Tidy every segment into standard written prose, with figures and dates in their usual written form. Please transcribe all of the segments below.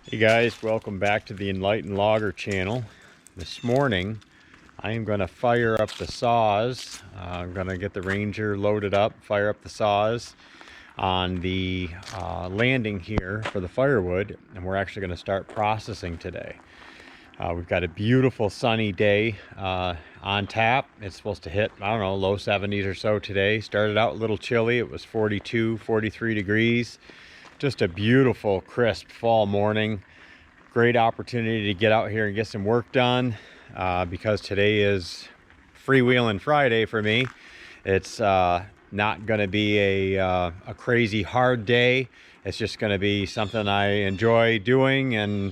Hey guys, welcome back to the Enlightened Logger channel. This morning I am going to fire up the saws. I'm going to get the Ranger loaded up, fire up the saws on the landing here for the firewood, and we're actually going to start processing today. We've got a beautiful sunny day on tap. It's supposed to hit, I don't know, low 70s or so today. Started out a little chilly. It was 42, 43 degrees. Just a beautiful, crisp fall morning. Great opportunity to get out here and get some work done because today is freewheeling Friday for me. It's not going to be a crazy hard day. It's just going to be something I enjoy doing and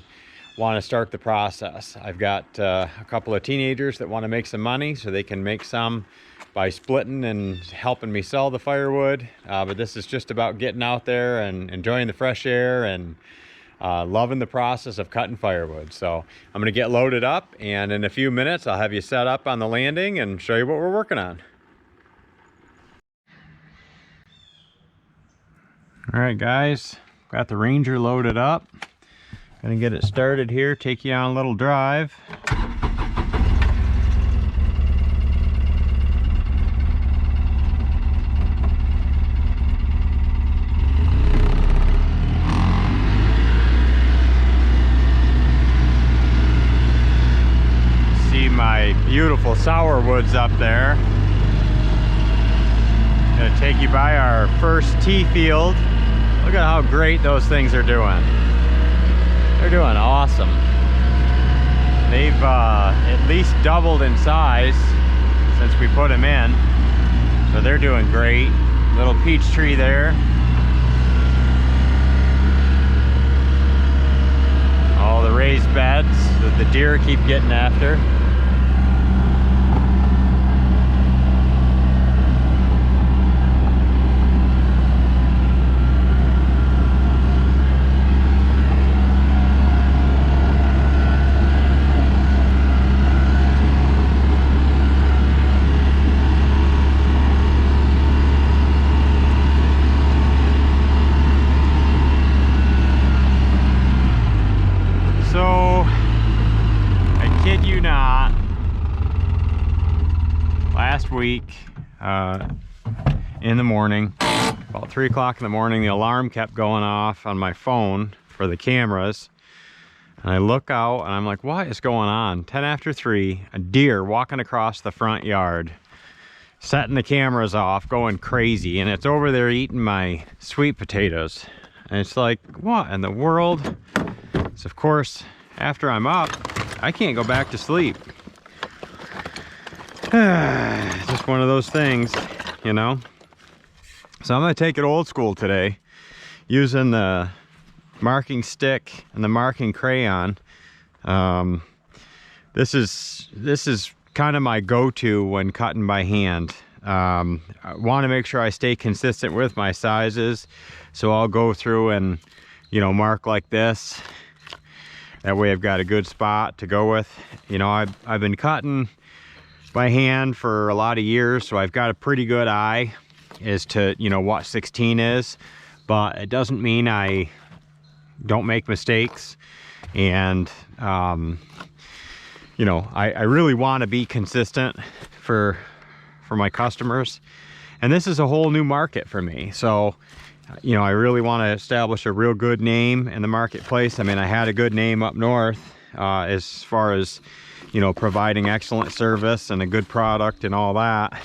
want to start the process. I've got a couple of teenagers that want to make some money so they can make some by splitting and helping me sell the firewood, but this is just about getting out there and enjoying the fresh air and loving the process of cutting firewood. So I'm going to get loaded up, and in a few minutes I'll have you set up on the landing and show you what we're working on. All right guys, got the Ranger loaded up. Gonna get it started here, take you on a little drive. My beautiful sour woods up there. Gonna take you by our first tea field. Look at how great those things are doing. They're doing awesome. They've at least doubled in size since we put them in, so they're doing great. Little peach tree there. All the raised beds that the deer keep getting after. Last week in the morning, about 3 o'clock in the morning, the alarm kept going off on my phone for the cameras, and I look out and I'm like, what is going on? 10 after 3, a deer walking across the front yard, setting the cameras off, going crazy, and it's over there eating my sweet potatoes. And it's like, what in the world? So of course, after I'm up, I can't go back to sleep. Just one of those things, you know. So I'm going to take it old school today, using the marking stick and the marking crayon. This is kind of my go-to when cutting by hand. I want to make sure I stay consistent with my sizes, so I'll go through and, you know, mark like this. That way I've got a good spot to go with. You know, I've been cutting by hand for a lot of years, so I've got a pretty good eye as to, you know, what 16 is, but it doesn't mean I don't make mistakes. And you know, I really want to be consistent for my customers, and this is a whole new market for me. So you know, I really want to establish a real good name in the marketplace. I mean, I had a good name up north as far as, you know, providing excellent service and a good product and all that.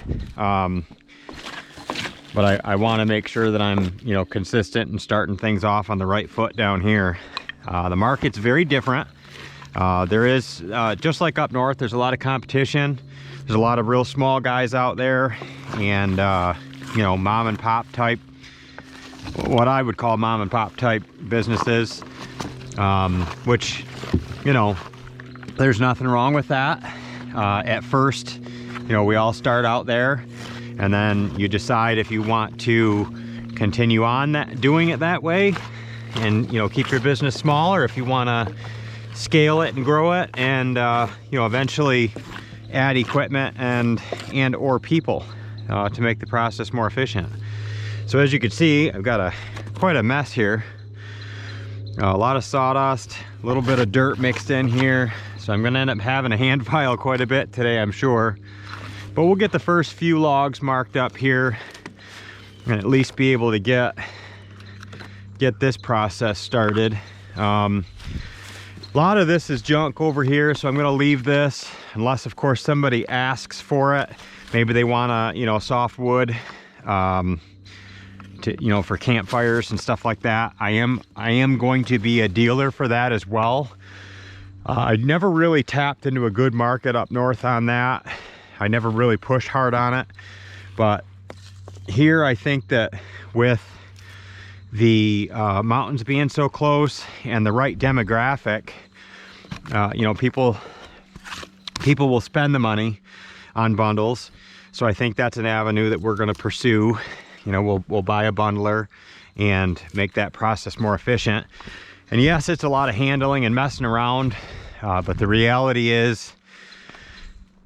But I want to make sure that I'm, you know, consistent and starting things off on the right foot down here. The market's very different. There is, just like up north, there's a lot of competition. There's a lot of real small guys out there, and, you know, mom and pop type, what I would call mom and pop type businesses, which, you know, there's nothing wrong with that. At first, you know, we all start out there, and then you decide if you want to continue on doing it that way and, you know, keep your business small, or if you want to scale it and grow it and, you know, eventually add equipment and or people to make the process more efficient. So as you can see, I've got quite a mess here. A lot of sawdust, a little bit of dirt mixed in here. So I'm gonna end up having a hand file quite a bit today, I'm sure. But we'll get the first few logs marked up here and at least be able to get this process started. A lot of this is junk over here, so I'm gonna leave this unless of course somebody asks for it. Maybe they want a, you know, softwood to, you know, for campfires and stuff like that. I am going to be a dealer for that as well. I never really tapped into a good market up north on that. I never really pushed hard on it, but here I think that with the mountains being so close and the right demographic, you know, people will spend the money on bundles. So I think that's an avenue that we're going to pursue. You know, we'll buy a bundler and make that process more efficient. And yes, it's a lot of handling and messing around, but the reality is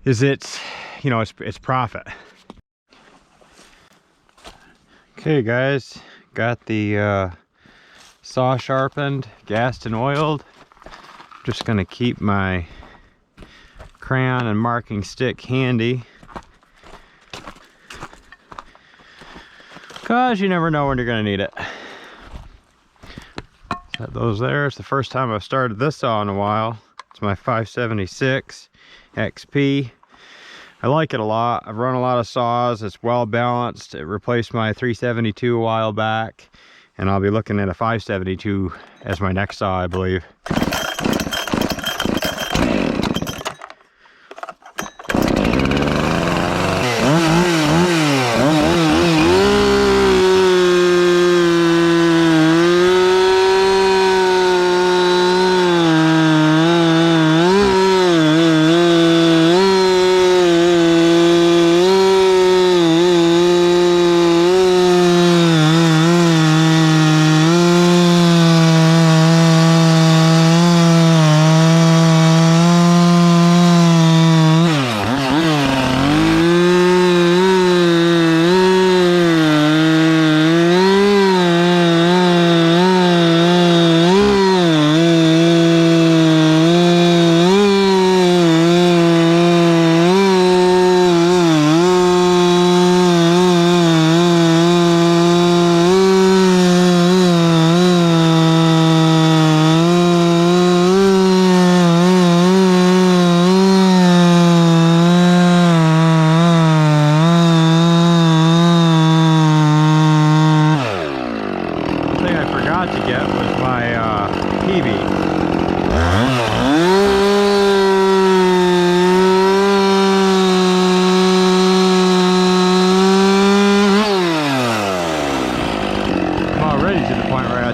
it's, you know, it's profit. Okay guys, got the saw sharpened, gassed and oiled. Just gonna keep my crayon and marking stick handy, cause you never know when you're gonna need it. Set those there. It's the first time I've started this saw in a while. It's my 576 XP. I like it a lot. I've run a lot of saws. It's well balanced. It replaced my 372 a while back, and I'll be looking at a 572 as my next saw, I believe.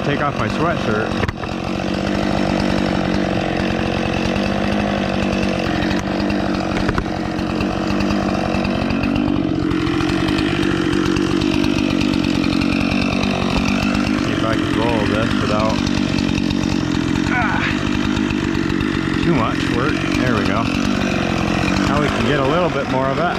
Take off my sweatshirt. See if I can roll this without too much work. There we go. Now we can get a little bit more of it.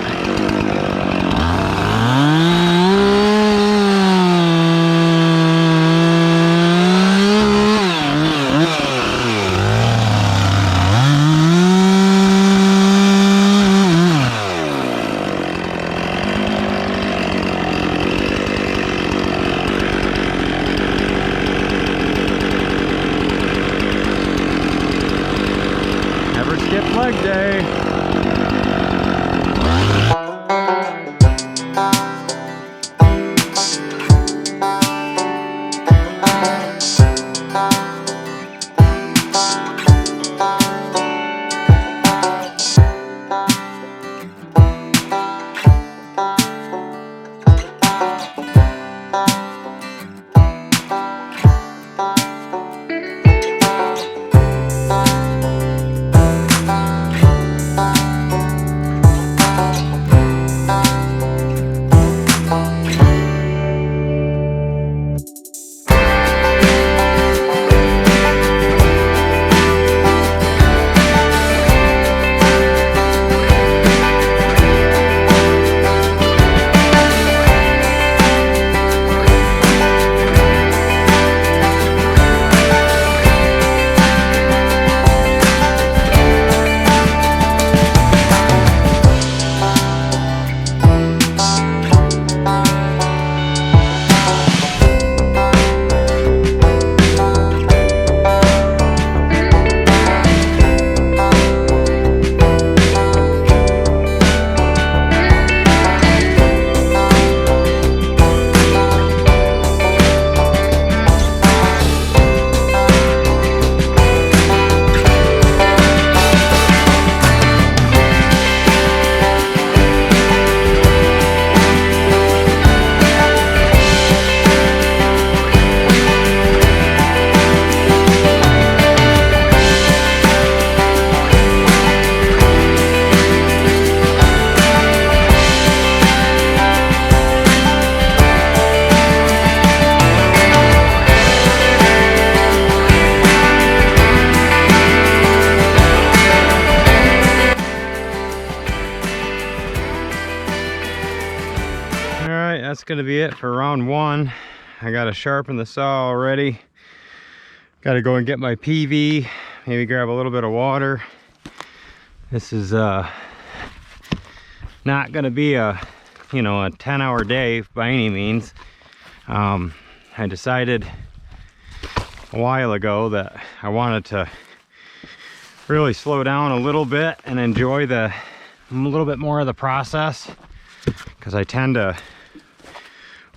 Leg day. going to be it for round one. I got to sharpen the saw already. Got to go and get my PV, maybe grab a little bit of water. This is not going to be a, you know, a 10-hour day by any means. I decided a while ago that I wanted to really slow down a little bit and enjoy a little bit more of the process, because I tend to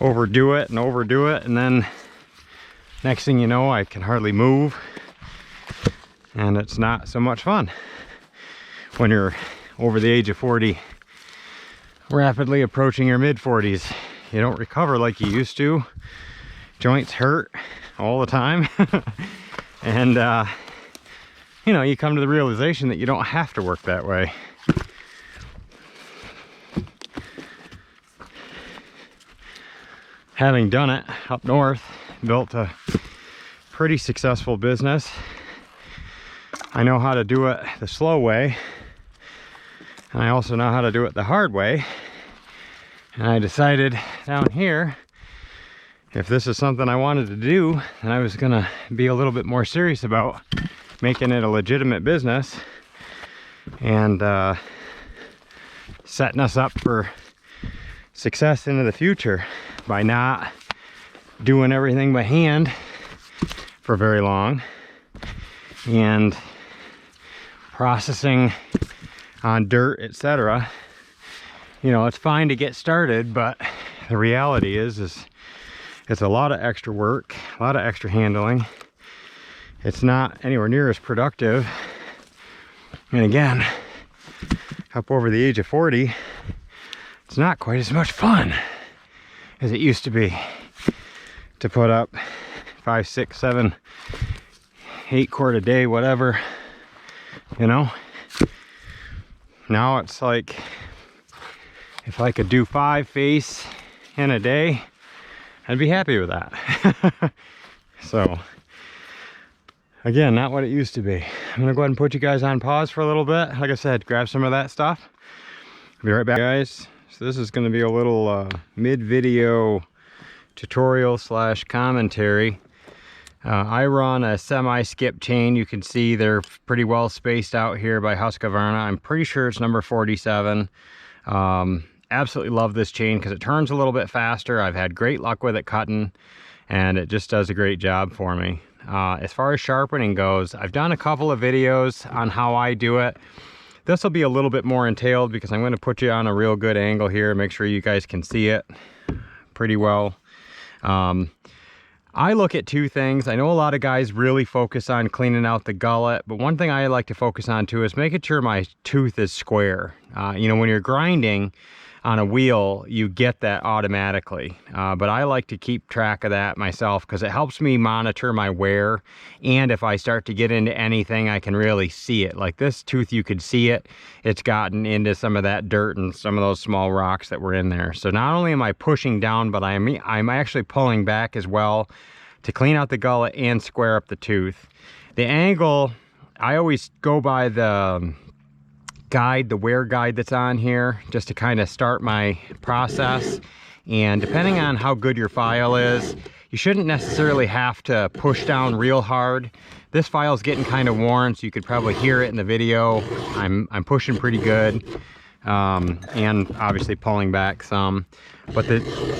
overdo it, and then next thing you know, I can hardly move, and it's not so much fun when you're over the age of 40, rapidly approaching your mid-40s. You don't recover like you used to. Joints hurt all the time. And you know, you come to the realization that you don't have to work that way. Having done it up north, built a pretty successful business. I know how to do it the slow way, and I also know how to do it the hard way. And I decided down here, if this is something I wanted to do, then I was gonna be a little bit more serious about making it a legitimate business and setting us up for success into the future by not doing everything by hand for very long and processing on dirt, etc. You know, it's fine to get started, but the reality is it's a lot of extra work, a lot of extra handling. It's not anywhere near as productive. And again, up over the age of 40, it's not quite as much fun as it used to be to put up 5, 6, 7, 8 cord a day, whatever, you know. Now it's like, if I could do 5 face in a day, I'd be happy with that. So again, not what it used to be. I'm gonna go ahead and put you guys on pause for a little bit. Like I said, grab some of that stuff. I'll be right back, guys. So this is gonna be a little mid-video tutorial / commentary. I run a semi-skip chain. You can see they're pretty well spaced out here by Husqvarna. I'm pretty sure it's number 47. Absolutely love this chain because it turns a little bit faster. I've had great luck with it cutting, and it just does a great job for me. As far as sharpening goes, I've done a couple of videos on how I do it. This will be a little bit more entailed because I'm going to put you on a real good angle here, make sure you guys can see it pretty well. I look at 2 things. I know a lot of guys really focus on cleaning out the gullet, but one thing I like to focus on too is making sure my tooth is square. You know, when you're grinding on a wheel, you get that automatically, but I like to keep track of that myself because it helps me monitor my wear, and if I start to get into anything, I can really see it. Like this tooth, you could see it. It's gotten into some of that dirt and some of those small rocks that were in there. So not only am I pushing down, but I'm actually pulling back as well to clean out the gullet and square up the tooth. The angle, I always go by the guide, the wear guide that's on here, just to kind of start my process. And depending on how good your file is, you shouldn't necessarily have to push down real hard. This file's getting kind of worn, so you could probably hear it in the video. I'm pushing pretty good, and obviously pulling back some. But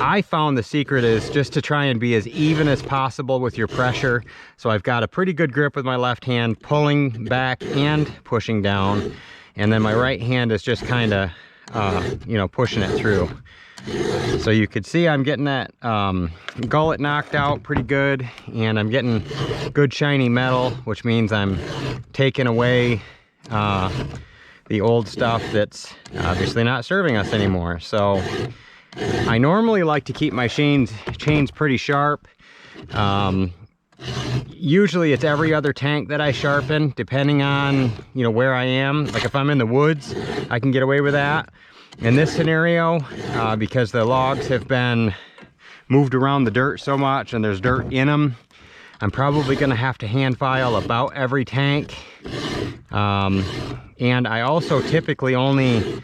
I found the secret is just to try and be as even as possible with your pressure. So I've got a pretty good grip with my left hand, pulling back and pushing down. And then my right hand is just kind of, you know, pushing it through. So you could see I'm getting that gullet knocked out pretty good, and I'm getting good shiny metal, which means I'm taking away the old stuff that's obviously not serving us anymore. So I normally like to keep my chains pretty sharp. Usually it's every other tank that I sharpen, depending on, you know, where I am. Like if I'm in the woods, I can get away with that. In this scenario, because the logs have been moved around the dirt so much and there's dirt in them, I'm probably going to have to hand file about every tank. And I also typically only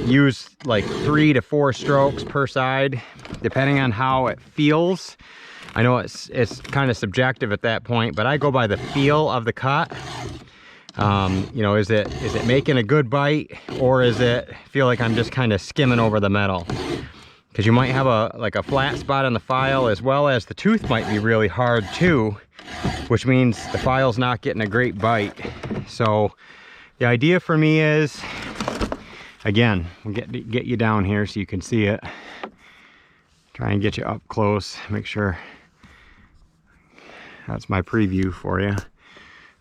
use like 3 to 4 strokes per side, depending on how it feels. I know it's kind of subjective at that point, but I go by the feel of the cut. You know, is it making a good bite, or is it feel like I'm just kind of skimming over the metal? Because you might have a flat spot on the file, as well as the tooth might be really hard too, which means the file's not getting a great bite. So the idea for me is, again, we'll get you down here so you can see it. Try and get you up close, make sure. That's my preview for you.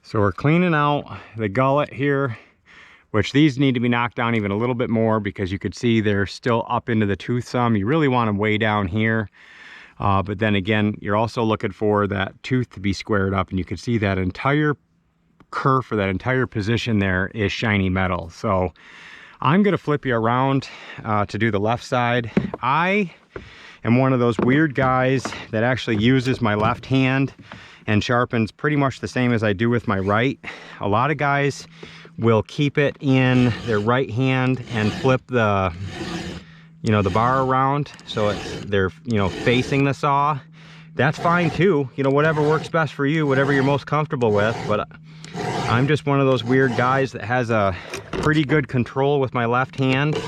So we're cleaning out the gullet here, which these need to be knocked down even a little bit more, because you could see they're still up into the tooth some. You really want them way down here. But then again, you're also looking for that tooth to be squared up, and you can see that entire curve for that entire position there is shiny metal. So I'm gonna flip you around to do the left side. I am one of those weird guys that actually uses my left hand and sharpens pretty much the same as I do with my right. A lot of guys will keep it in their right hand and flip the, you know, the bar around so they're, you know, facing the saw. That's fine too. You know, whatever works best for you, whatever you're most comfortable with. But I'm just one of those weird guys that has a pretty good control with my left hand,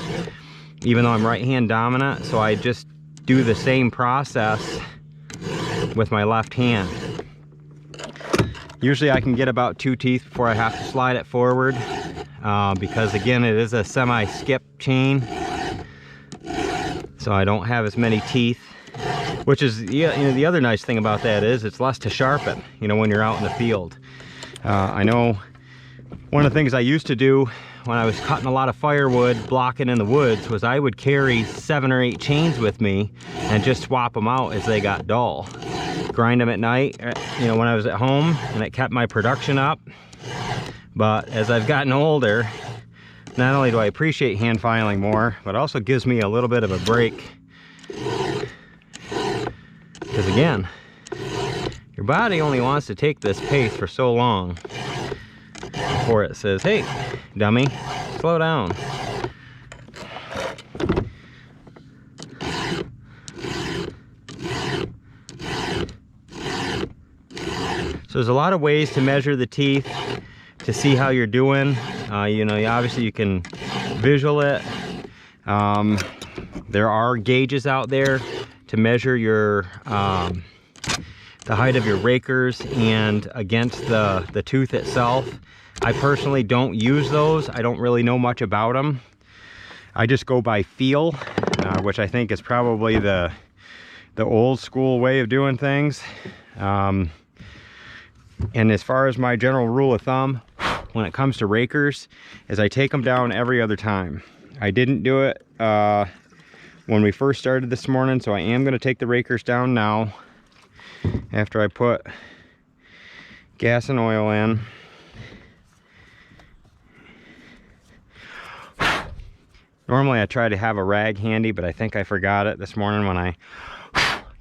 even though I'm right hand dominant. So I just do the same process with my left hand. Usually I can get about 2 teeth before I have to slide it forward, because again, it is a semi-skip chain, so I don't have as many teeth, which is, you know, the other nice thing about that is it's less to sharpen, you know, when you're out in the field. I know one of the things I used to do when I was cutting a lot of firewood, blocking in the woods, was I would carry 7 or 8 chains with me and just swap them out as they got dull. Grind them at night, you know, when I was at home, and it kept my production up. But as I've gotten older, not only do I appreciate hand filing more, but it also gives me a little bit of a break. Because again, your body only wants to take this pace for so long before it says, hey, dummy, slow down. So there's a lot of ways to measure the teeth to see how you're doing. You know, obviously you can visual it. There are gauges out there to measure your the height of your rakers and against the tooth itself. I personally don't use those. I don't really know much about them. I just go by feel, which I think is probably the old school way of doing things. And as far as my general rule of thumb, when it comes to rakers, is I take them down every other time. I didn't do it when we first started this morning, so I am going to take the rakers down now after I put gas and oil in. Normally I try to have a rag handy, but I think I forgot it this morning when I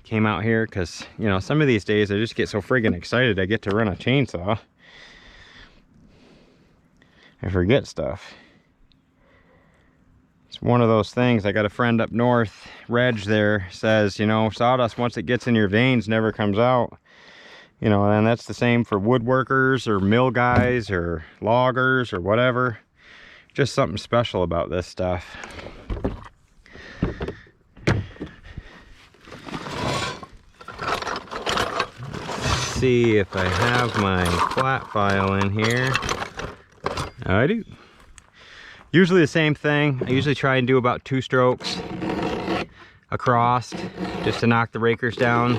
came out here, because, you know, some of these days I just get so friggin' excited I get to run a chainsaw. I forget stuff. It's one of those things. I got a friend up north, Reg there, says, you know, sawdust, once it gets in your veins, never comes out. You know, and that's the same for woodworkers or mill guys or loggers or whatever. Just something special about this stuff. See if I have my flat file in here. I do. Usually the same thing. I usually try and do about 2 strokes across just to knock the rakers down.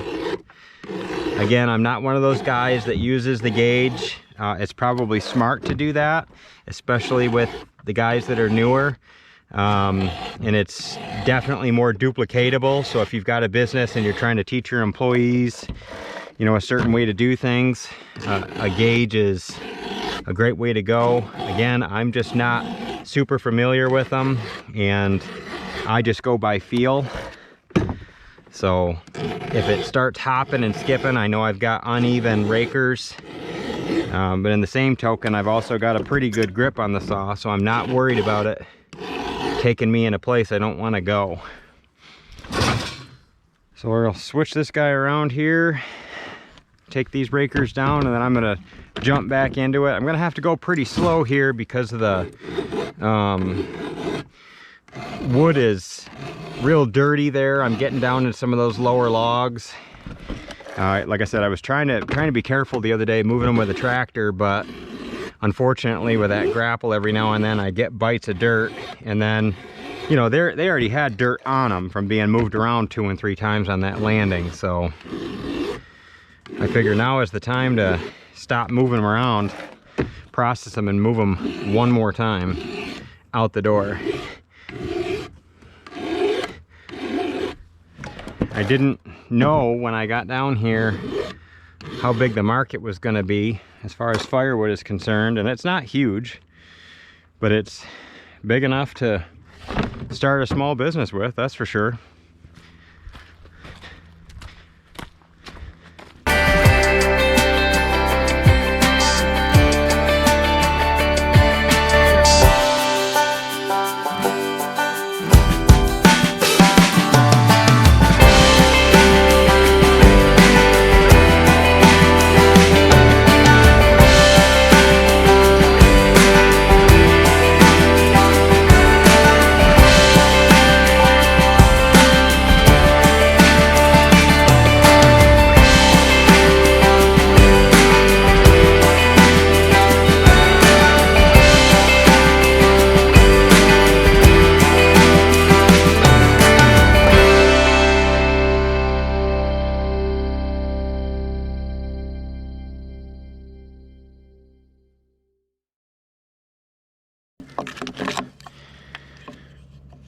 Again, I'm not one of those guys that uses the gauge. It's probably smart to do that, especially with the guys that are newer. And it's definitely more duplicatable. So if you've got a business and you're trying to teach your employees, you know, a certain way to do things, a gauge is a great way to go. Again, I'm just not super familiar with them, and I just go by feel. So if it starts hopping and skipping, I know I've got uneven rakers. But in the same token, I've also got a pretty good grip on the saw, so I'm not worried about it taking me in a place I don't want to go. So we'll switch this guy around here, take these breakers down, and then I'm gonna jump back into it. I'm gonna have to go pretty slow here because of the wood is real dirty there. I'm getting down into some of those lower logs. Like I said, I was trying to be careful the other day moving them with a tractor, but unfortunately with that grapple every now and then I get bites of dirt, and then you know they already had dirt on them from being moved around 2 and 3 times on that landing. So I figure now is the time to stop moving them around, process them, and move them one more time out the door. I didn't know when I got down here how big the market was going to be as far as firewood is concerned, and it's not huge, but it's big enough to start a small business with, that's for sure.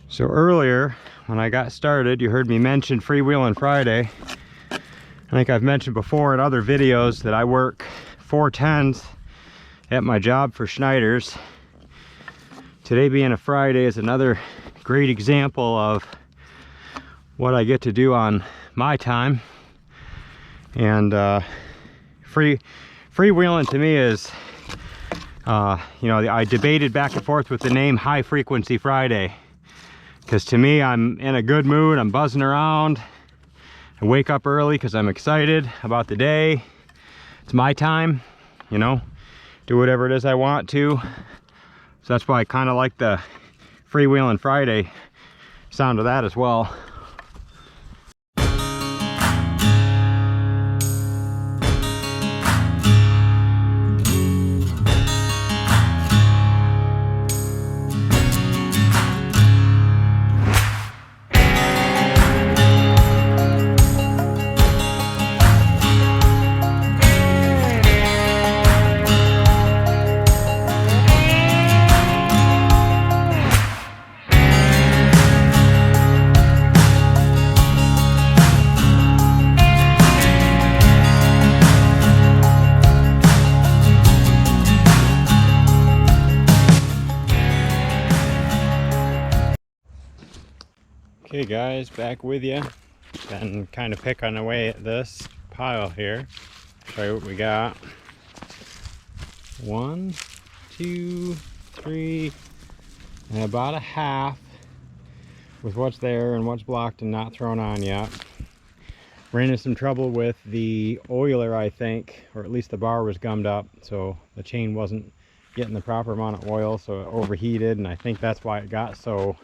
So earlier when I got started, you heard me mention Freewheeling Friday. I think I've mentioned before in other videos that I work 4/10s at my job for Schneider's. Today being a Friday is another great example of what I get to do on my time. And freewheeling to me is, you know, I debated back and forth with the name High Frequency Friday. Because to me, I'm in a good mood, I'm buzzing around. I wake up early because I'm excited about the day. It's my time, you know, do whatever it is I want to. So that's why I kind of like the Freewheeling Friday sound of that as well. Okay guys, back with you. Been kind of picking away at this pile here. Show you what we got. 1, 2, 3, and about a half with what's there and what's blocked and not thrown on yet. Ran into some trouble with the oiler, I think, or at least the bar was gummed up, so the chain wasn't getting the proper amount of oil, so it overheated, and I think that's why it got so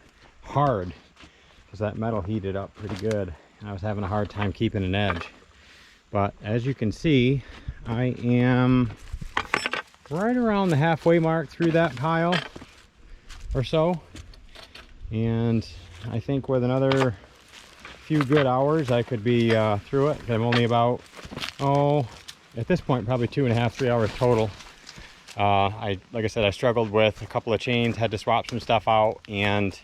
hard, because that metal heated up pretty good. I was having a hard time keeping an edge. But as you can see, I am right around the halfway mark through that pile or so. And I think with another few good hours, I could be through it. I'm only about, at this point, probably 2.5, 3 hours total. Like I said, I struggled with a couple of chains, had to swap some stuff out, and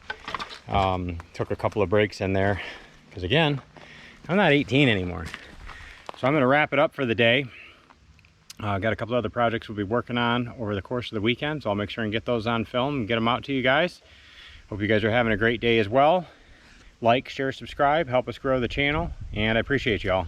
took a couple of breaks in there because, again, I'm not 18 anymore. So I'm going to wrap it up for the day. Got a couple other projects we'll be working on over the course of the weekend, so I'll make sure and get those on film and get them out to you guys. Hope you guys are having a great day as well. Like, share, subscribe, help us grow the channel, and I appreciate you all.